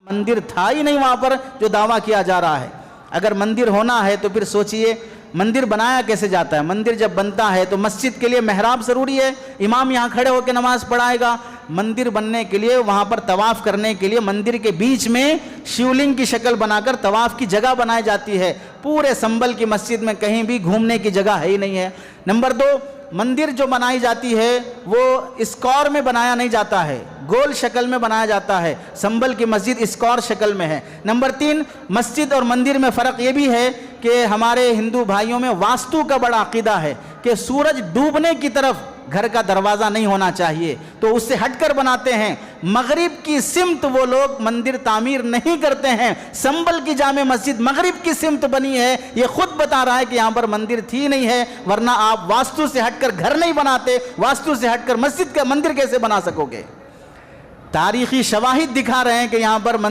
मंदिर था ही नहीं वहां पर जो दावा किया जा रहा है। अगर मंदिर होना है तो फिर सोचिए मंदिर बनाया कैसे जाता है। मंदिर जब बनता है तो मस्जिद के लिए मेहराब जरूरी है, इमाम यहाँ खड़े होकर नमाज पढ़ाएगा। मंदिर बनने के लिए वहां पर तवाफ करने के लिए मंदिर के बीच में शिवलिंग की शक्ल बनाकर तवाफ की जगह बनाई जाती है। पूरे संभल की मस्जिद में कहीं भी घूमने की जगह है ही नहीं है। नंबर 2, मंदिर जो बनाई जाती है वो स्क्वायर में बनाया नहीं जाता है, गोल शक्ल में बनाया जाता है। संभल की मस्जिद स्क्वायर शक्ल में है। नंबर 3, मस्जिद और मंदिर में फ़र्क ये भी है कि हमारे हिंदू भाइयों में वास्तु का बड़ा अकीदा है कि सूरज डूबने की तरफ घर का दरवाज़ा नहीं होना चाहिए, तो उससे हटकर बनाते हैं। मगरिब की सिमत वो लोग मंदिर तामीर नहीं करते हैं। संभल की जामे मस्जिद मगरिब की सिमत बनी है, ये खुद बता रहा है कि यहाँ पर मंदिर थी नहीं है, वरना आप वास्तु से हटकर घर नहीं बनाते, वास्तु से हटकर मस्जिद का मंदिर कैसे बना सकोगे। तारीखी शवाहिद दिखा रहे हैं कि यहाँ पर